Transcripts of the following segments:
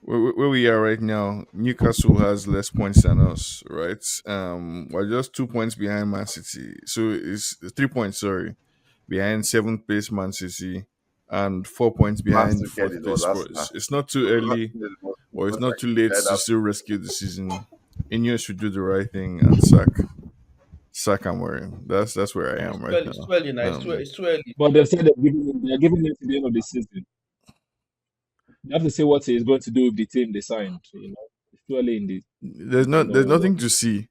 where we are right now, Newcastle has less points than us, right? We're just 2 points behind Man City, so it's 3 points. Sorry, behind seventh place Man City, and 4 points Last behind weekend fourth it was place Arsenal. Spurs. It's not too Last early, weekend it or it's was not like too late dead to up. still rescue the season. Ineos should do the right thing and sack Amorim. That's where I am right It's now. too early now. Um, It's too early. But they've said they're giving him to the end of the season. You have to see what he's going to do with the team they signed. It's too early in the to there's know what. nothing to see.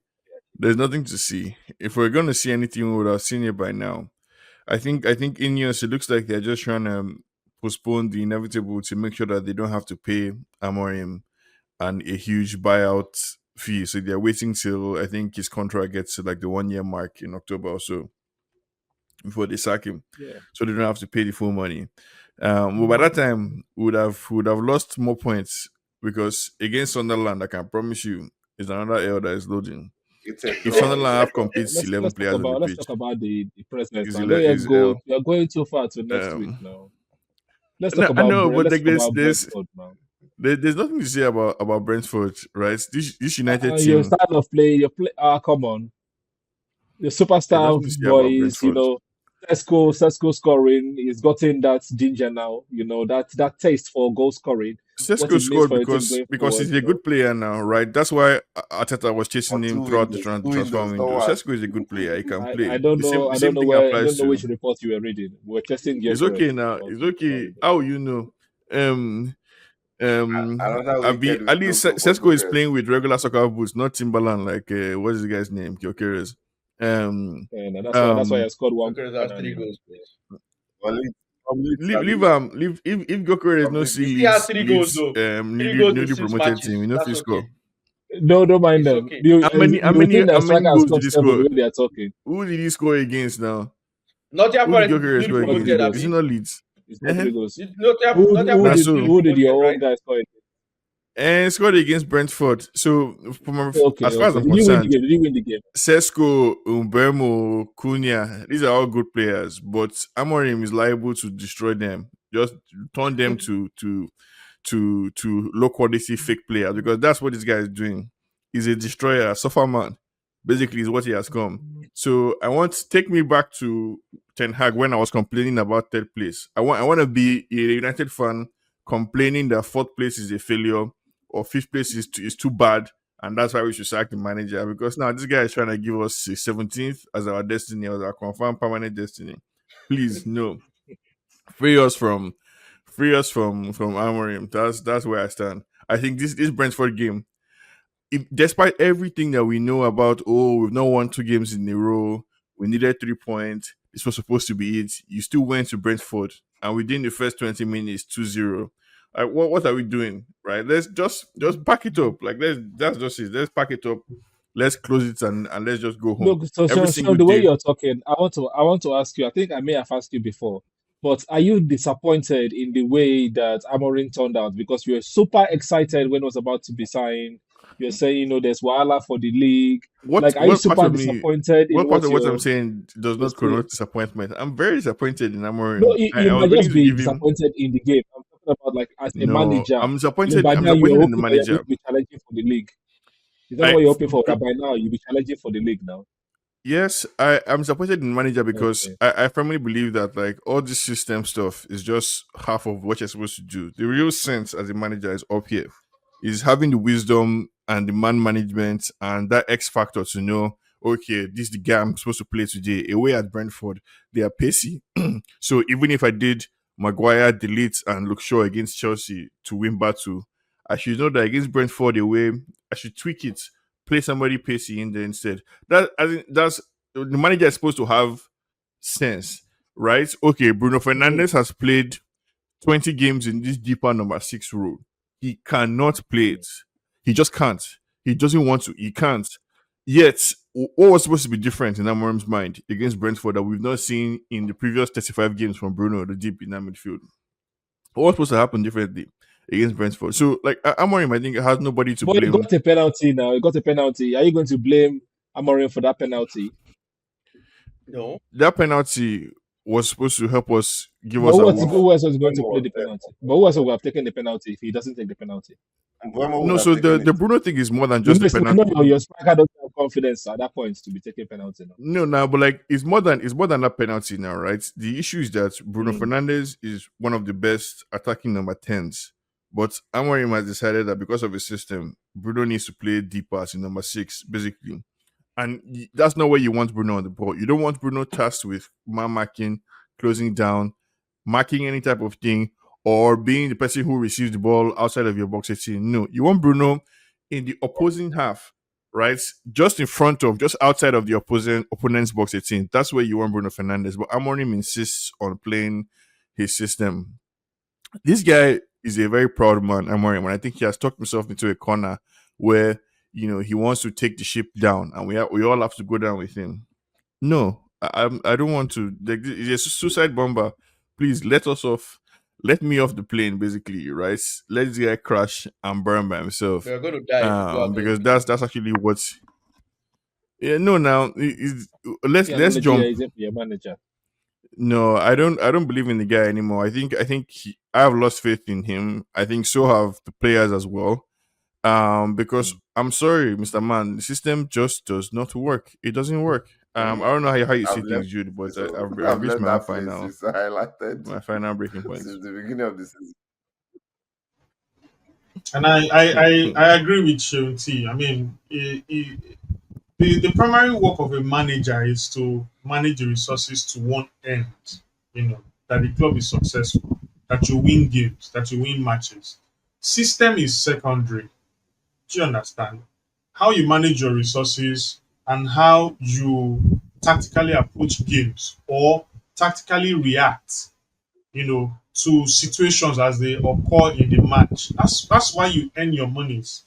There's nothing to see. If we're gonna see anything, we would have seen it by now. I think Ineos, it looks like they're just trying to postpone the inevitable to make sure that they don't have to pay Amorim and a huge buyout fee. So they're waiting till I think his contract gets to like the 1 year mark in October or so before they sack him. Yeah. So they don't have to pay the full money. But by that time we would have lost more points because against Sunderland, I can promise you, is another L that is loading. It's a If draw. Sunderland It's like have a competes Let's 11 let's talk players on the about let's pitch, talk about the present is now. Don't you is go L. you're going too far to next week Um, now. Let's talk no, I about know, but let's like talk about Brentford now. there's nothing to say about Brentford, right? This United Your team, style of play, your play come on. The there's superstar nothing to say about boys, Brentford. Sesko scoring, he's gotten that ginger now, that taste for goal scoring, what Sesko it means scored for your team because going because forward, he's a good player now, right? That's why Arteta was for chasing him two throughout windows. the Two transfer windows. Don't window. worry. Sesko is a good player; he can I play. don't The know same the same thing I applies don't know to. which report you were reading. We're testing It's okay Gyökeres. now. But It's okay. How you know? Um, Another Abi wicked we at still least go for Sesko is Gyökeres. playing with regular soccer boots, not Timberland. Like what's the guy's name? Gyökeres. Um, and that's why I um, scored one Okay, goal that's three finally. goals, please. Well, from Leeds, leave Abi. leave if Gyökeres From no Leeds. He see still has Leeds three goals Leeds though. Three newly goals in newly six promoted team, matches. you know if That's you score. okay. No, don't mind It's them. okay. You would think How that many striker has goals did scored he seven the score? way they are talking. Who did he score against now? Nottingham Who did Forest is Gyökeres newly score Scored three against? promoted, Is it goals. Abi. not Leeds? He scored Uh-huh. three goals. Nottingham Who Forest who is Now who newly did so your own promoted, guy score? and scored against Brentford. So Okay, as far as okay. I'm Did you win the concerned, game? Did you win the game? Sesko, Umbermo, Cunha, these are all good players, but Amorim is liable to destroy them. Just turn them to low quality fake players because that's what this guy is doing. He's a destroyer, a suffer man. Basically, is what he has come. So I want to take me back to Ten Hag when I was complaining about third place. I want to be a United fan complaining that fourth place is a failure or fifth place is too bad, and that's why we should sack the manager because now this guy is trying to give us 17th as our destiny, as our confirmed permanent destiny. Please, no, free us from free us from Amorim. That's where I stand. I think this Brentford game, despite everything that we know about, oh, we've not won 2 games in a row, we needed 3 points. This was supposed to be it. You still went to Brentford, and within the first 20 minutes, 2-0. Like, what are we doing? Right? Let's just pack it up. Like that's just it. Let's pack it up. Let's close it and let's just go home. Look, so Every Sean, single the way day. you're talking, I want to ask you. I think I may have asked you before, but are you disappointed in the way that Amorim turned out? Because you were super excited when it was about to be signed. You're saying, there's Wahala for the league. What Like, are you what part super of me disappointed in what part what of what I'm you're saying does you're not seeing? connote disappointment? I'm very disappointed in No, Amorim. I you was might willing just to be give him disappointed in the game. I'm talking about like as a no. manager. I'm disappointed. By I'm now you disappointed were in the hoping that you're going manager. to be challenging for the league. Is that I what you're hoping for? That by now you'll be challenging for the league now. Yes, I'm disappointed in the manager because Okay. I firmly believe that like all this system stuff is just half of what you're supposed to do. The real sense as a manager is up here, is having the wisdom and the man management and that X factor to know, okay, this is the guy I'm supposed to play today. Away at Brentford, they are pacey. So even if I did Maguire, delete, and look Shaw against Chelsea to win battle, I should know that against Brentford away, I should tweak it, play somebody pacey in there instead. That's the manager is supposed to have sense, right? Okay, Bruno Mhm. Fernandez has played 20 games in this deeper number six role. He cannot play it. He just can't. He doesn't want to. He can't. Yet, what was supposed to be different in Amorim's mind against Brentford that we've not seen in the previous 35 games from Bruno, the deep in that midfield? What was supposed to happen differently against Brentford? So, like, Amorim, I think, has nobody to But you blame. got a penalty now. You got a penalty. Are you going to blame Amorim for that penalty? No. That penalty was supposed to help us give But us who our else, way. who else was going When to play was the there? penalty? But who else would have taken the penalty if he doesn't take the penalty? Whoever would No, have so the taken the it. Bruno thing is more than We just know, the we know penalty. your striker doesn't have confidence at that point to be taking penalty now. No, now, but like it's more than that penalty now, right? The issue is that Bruno Mm. Fernandez is one of the best attacking number tens, but Amorim has decided that because of his system, Bruno needs to play deep pass in number six, basically. And that's not where you want Bruno on the ball. You don't want Bruno tasked with man marking, closing down, marking any type of thing, or being the person who receives the ball outside of your box 18. No, you want Bruno in the opposing half, right? Just outside of the opposing opponent's box 18. That's where you want Bruno Fernandez. But Amorim insists on playing his system. This guy is a very proud man, Amorim, and I think he has talked himself into a corner where he wants to take the ship down, and we all have to go down with him. No, I don't want to. It's a suicide bomber. Please let us off. Let me off the plane, basically, right? Let this guy crash and burn by himself. We're going to die if you go ahead. Because that's actually what. Yeah, no. Now, let's Manager jump. isn't your manager. No, I don't believe in the guy anymore. I think I have lost faith in him. I think so have the players as well. Because I'm sorry, Mr. Man, the system just does not work. It doesn't work. I don't know how you see I've left things, Jude, but so I've I've reached left my that place final since I highlighted my final breaking point. since the beginning of the season. And I agree with Shinti. I mean, the primary work of a manager is to manage the resources to one end, that the club is successful, that you win games, that you win matches. System is secondary. Do you understand? How you manage your resources and how you tactically approach games or tactically react, to situations as they occur in the match. That's why you earn your monies.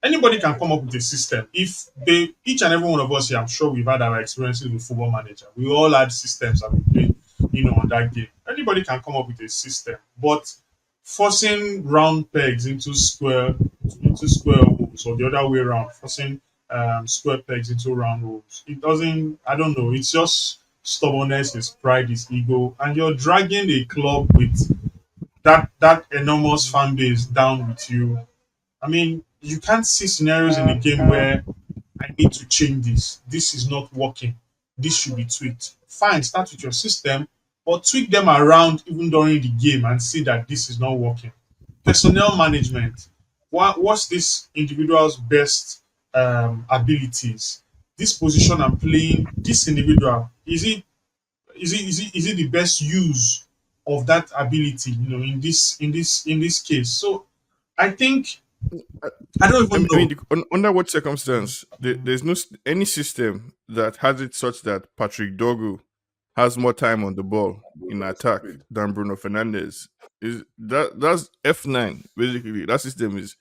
Anybody can come up with a system. If they, each and every one of us here, I'm sure we've had our experiences with Football Manager. We all had systems that we played, on that game. Anybody can come up with a system, but forcing round pegs into square holes, or the other way around, forcing square pegs into round holes. It doesn't. I don't know. It's just stubbornness, it's pride, it's ego, and you're dragging a club with that enormous fan base down with you. I mean, you can't see scenarios in the game where I need to change this. This is not working. This should be tweaked. Fine, start with your system, but tweak them around even during the game and see that this is not working. Personnel management. What's this individual's best abilities? This position I'm playing, this individual, is it the best use of that ability, in this case? So I think I don't I even mean, I mean know. under what circumstance? There's no any system that has it such that Patrick Dogu has more time on the ball in attack Speed. than Bruno Fernandez. Is that's F9 basically? That system is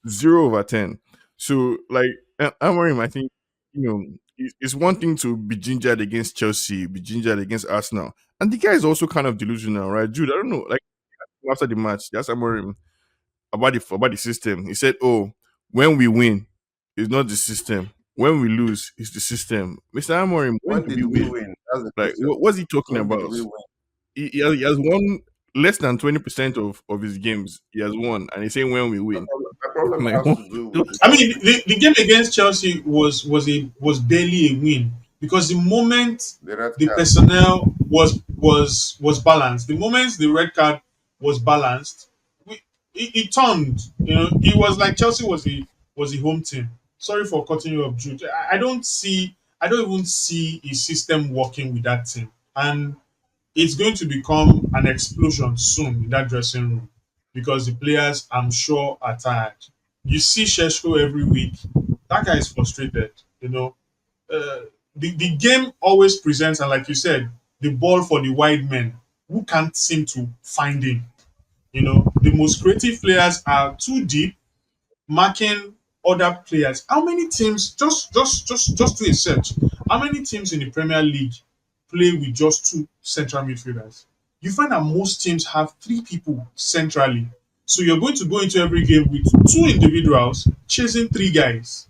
0/10. So like Amorim, I think it's one thing to be gingered against Chelsea, be gingered against Arsenal, and the guy is also kind of delusional, right, Jude? I don't know. Like after the match, that's Amorim about the system. He said, "Oh, when we win, it's not the system. When we lose, it's the system." Mr. Amorim, when When did did we we win? win? That's the Like, question. what's he talking When did about? we win? He has won less than 20% of his games. He has won, and he's saying when we My win. problem, my problem Like, has to do with the I fact mean, the game against Chelsea was barely a win because the moment the red the card. personnel was balanced, the moment the red card was balanced, it turned. It was like Chelsea was the home team. Sorry for cutting you off, Jude. I don't even see a system working with that team, and it's going to become an explosion soon in that dressing room because the players, I'm sure, are tired. You see Sheshko every week. That guy is frustrated. The game always presents, and like you said, the ball for the wide men who can't seem to find him. The most creative players are too deep, marking other players. How many teams, just do a search, how many teams in the Premier League play with just two central midfielders? You find that most teams have three people centrally. So you're going to go into every game with two individuals chasing three guys.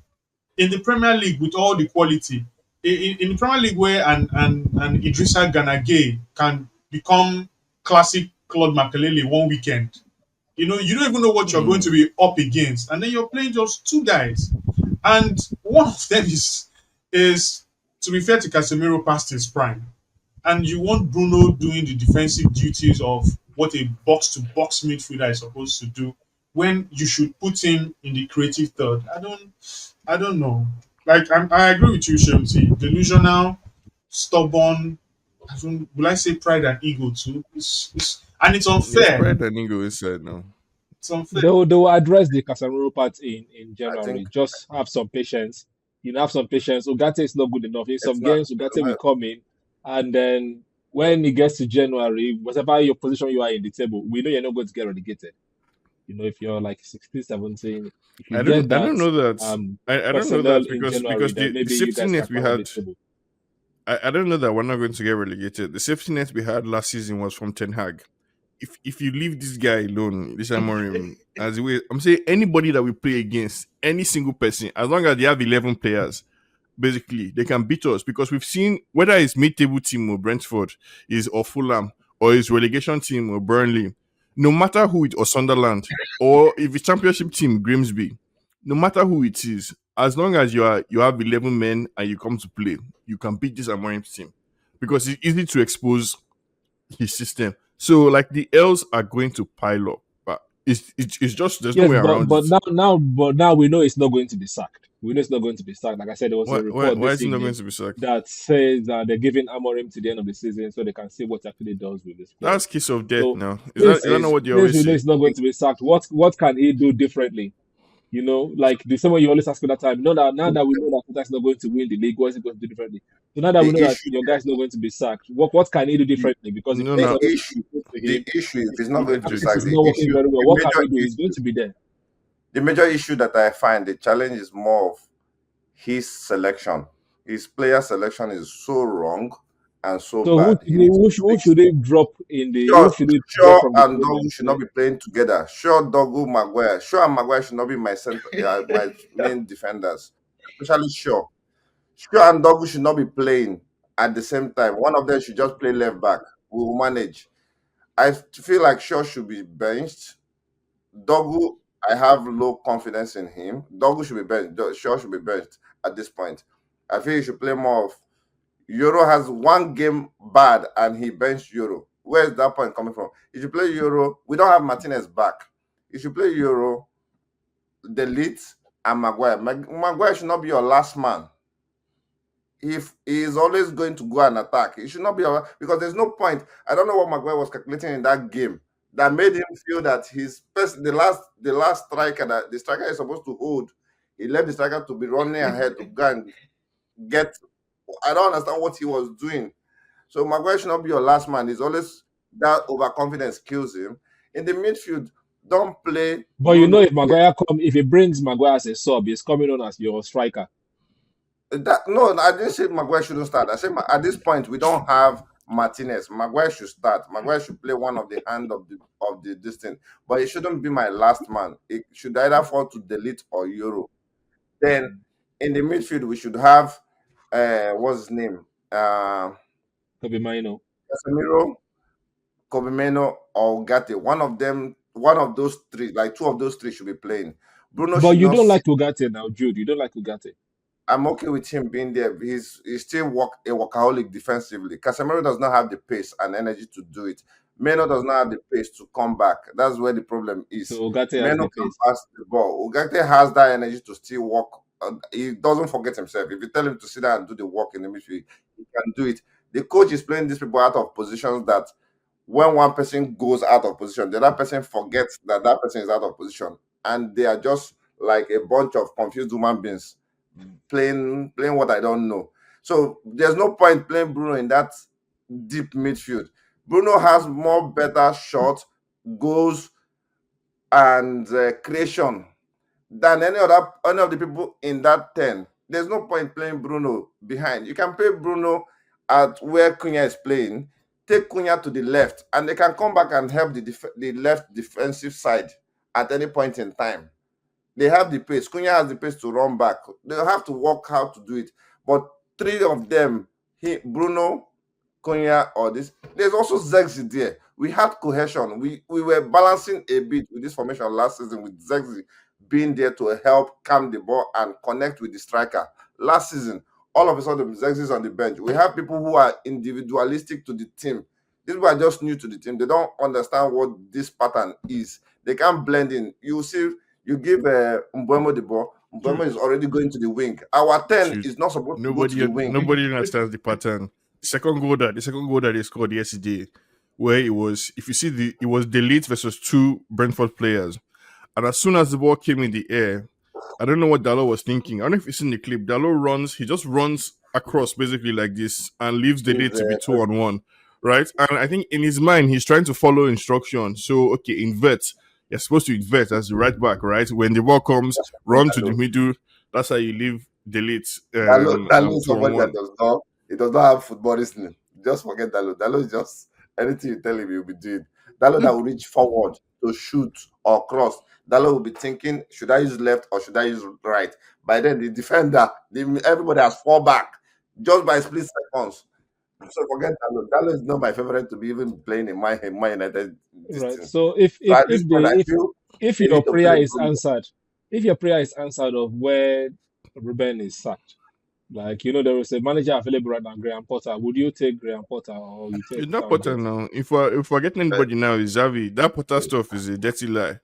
In the Premier League, with all the quality, in the Premier League, where and Idrissa Gana Gueye can become classic Claude Makelele one weekend, You know, you don't even know what you're going to be up against, and then you're playing just two guys, and one of them is to be fair to Casemiro past his prime, and you want Bruno doing the defensive duties of what a box to box midfielder is supposed to do when you should put him in the creative third. I don't know. Like I agree with you, Shemti. Delusional, stubborn. Will I say pride and ego too? And it's Yes, unfair. pride and ego inside now. It's unfair. They will address the Casemiro part in I January. think Just have some patience. Have some patience. Ugarte is not good enough. In it's some not. games, Ugarte will come in, and then when it gets to January, whatever your position you are in the table, we know you're not going to get relegated. If you're like 16, 17, if you get I that don't know that. I don't know personnel that in because January, then the maybe you safety guys can net we climb up the had. table. I don't know that we're not going to get relegated. The safety net we had last season was from Ten Hag. If you leave this guy alone, this Amorim, as the way I'm saying, anybody that we play against, any single person, as long as they have 11 players, basically they can beat us because we've seen whether it's mid-table team or Brentford is or Fulham or his relegation team or Burnley, no matter who it or Sunderland or if it's championship team Grimsby, no matter who it is, as long as you have 11 men and you come to play, you can beat this Amorim team because it's easy to expose his system. So like the L's are going to pile up, but it's just there's no Yes, way but around it. now we know it's not going to be sacked. We know it's not going to be sacked. Like I said, there was a report Why this is it not going evening to be sacked? that says that they're giving Amorim to the end of the season so they can see what actually does with this That's players. kiss of death So now. Is since that not Is what they since always we know say? it's not going to be sacked, what can he do differently? Like the same way you always ask me that time. Now that we know that Peter's not going to win the league, what is he going to do differently? So now that we the know that issue? your guy's not going to be sacked, what can he do The, differently? Because if No, players the no, are not issue. going to be to The him, issue. If it's not if going to be tactics sacked, is not working very well, the what can major he do? He's going issue. to be there. The major issue that I find the challenge is more of his selection. His player selection is so wrong and so So bad. He needs to who fix. should they drop in the who Sure, should they drop Shaw from the and team Dogu and should play? not be playing together. Shaw, Dogu, Maguire. Shaw and Maguire should not be my center, my main defenders, especially Shaw. Shaw and Dogu should not be playing at the same time. One of them should just play left back. We will manage. I feel like Shaw should be benched. Dogu, I have low confidence in him. Dogu should be benched. Shaw should be benched at this point. I feel he should play more of. Euro has one game bad and he benched Euro. Where is that point coming from? If you play Euro, we don't have Martinez back. If you play Euro, Delete and Maguire. Maguire should not be your last man. If he is always going to go and attack, he should not be because there's no point. I don't know what Maguire was calculating in that game that made him feel that the last striker that the striker is supposed to hold, he left the striker to be running ahead to go and get. I don't understand what he was doing. So Maguire should not be your last man. He's always that overconfidence kills him. In the midfield, don't play But Bruno. if he brings Maguire as a sub, he's coming on as your striker. No, I didn't say Maguire shouldn't start. I said at this point we don't have Martinez. Maguire should start. Maguire should play one of the hand of the distance, but he shouldn't be my last man. It should either fall to Delete or Euro. Then in the midfield we should have what's his name? Kobe Mino. Casemiro, Kobimeno, or Ugarte. One of those three, like two of those three should be playing. Bruno But should you not don't sit. like Ugarte now, Jude. You don't like Ugarte. I'm okay with him being there. He's still a workaholic defensively. Casemiro does not have the pace and energy to do it. Meno does not have the pace to come back. That's where the problem is. So Ugarte has Meno the can pace. pass the ball. Ugarte has that energy to still work. He doesn't forget himself. If you tell him to sit down and do the work in the midfield, he can do it. The coach is playing these people out of positions that when one person goes out of position, the other person forgets that that person is out of position, and they are just like a bunch of confused human beings playing what I don't know. So there's no point playing Bruno in that deep midfield. Bruno has more better shot, goals, and creation than any of the people in that 10. There's no point playing Bruno behind. You can play Bruno at where Cunha is playing, take Cunha to the left, and they can come back and help the left defensive side at any point in time. They have the pace. Cunha has the pace to run back. They'll have to work how to do it. But three of them, Bruno, Konya or this. There's also Zexi there. We had cohesion. We were balancing a bit with this formation last season with Zexi being there to help calm the ball and connect with the striker. Last season, all of a sudden, Zexi is on the bench. We have people who are individualistic to the team. These people are just new to the team. They don't understand what this pattern is. They can't blend in. You see, you give Mbeumo the ball. Mbeumo is already going to the wing. Our 10 Dude, is not supposed to go to the wing. nobody understands the pattern. The second goal that they scored yesterday, where it was, if you see it was Delete versus two Brentford players, and as soon as the ball came in the air, I don't know what Dalot was thinking. I don't know if you've seen the clip. Dalot he just runs across basically like this and leaves Delete to be 2-on-1, right? And I think in his mind he's trying to follow instructions. So okay, invert. You're supposed to invert as the right back, right? When the ball comes, run to the middle. That's how you leave Delete. Dalot is somebody 2-on-1. does not have football listening. Just forget Dalot. Dalot is just anything you tell him, he'll be doing. Dalot that will reach forward to shoot or cross. Dalot will be thinking, should I use left or should I use right? By then, the defender, everybody has fall back just by split seconds. So forget Dalot. Dalot is not my favorite to be even playing in my United. Right. So if At this point, I feel if they your need to prayer play is Bruno. answered, if your prayer is answered of where Ruben is sacked, like there was a manager available right now, Graham Potter. Would you take Graham Potter or you take It's not Potter Southgate? now. If we're getting anybody now, is Xavi. That Potter stuff is a dirty lie.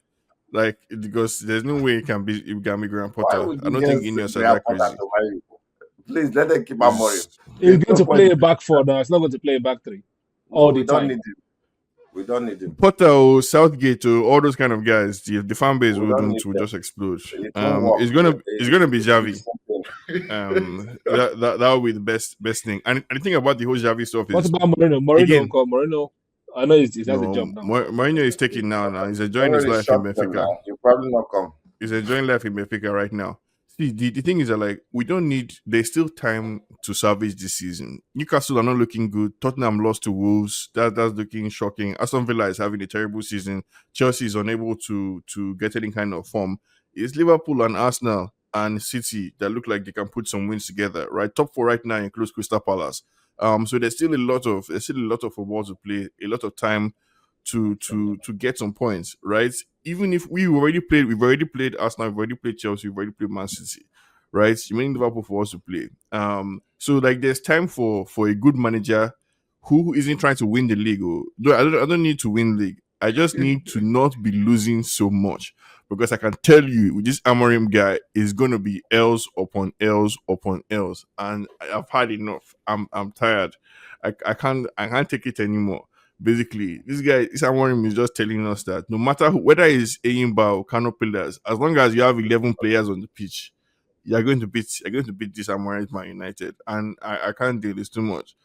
Like, because there's no way it can be Graham Why Potter. would I you don't think get Ineos are Graham that Potter crazy. to marry? Please let them keep Amorim. It's- He's There's going no to play point. a back four now. It's not going to play a back three No, all we the don't time. need him. We don't need him. Potter or Southgate or all those kind of guys, the fan base We don't need will them. just explode. It won't work. It's gonna be Xavi. Something. That will be the best thing. And the thing about the whole Xavi stuff What is, about Moreno? Moreno, again, uncle Moreno. I know he has a no, job now. Mourinho is taking now. He's enjoying his Already life in shot them Benfica. now. He'll probably not come. He's enjoying life in Benfica right now. See, the thing is that, like, we don't need. There's still time to salvage this season. Newcastle are not looking good. Tottenham lost to Wolves. That's looking shocking. Aston Villa is having a terrible season. Chelsea is unable to get any kind of form. It's Liverpool and Arsenal and City that look like they can put some wins together. Right, top four right now includes Crystal Palace. So there's still a lot of football to play. A lot of time to get some points, right? Even if we've already played Arsenal, we've already played Chelsea, we've already played Man City, right? You mean Liverpool for us to play. So like there's time for a good manager who isn't trying to win the league. I don't need to win league. I just need to not be losing so much, because I can tell you with this Amorim guy is gonna be L's upon L's upon L's, and I've had enough. I'm tired. I can't take it anymore. Basically, this Amorim is just telling us that no matter whether it's Eyimba or Kano Pillars, as long as you have 11 players on the pitch, you're going to beat this Amorim Man United, and I can't do this too much.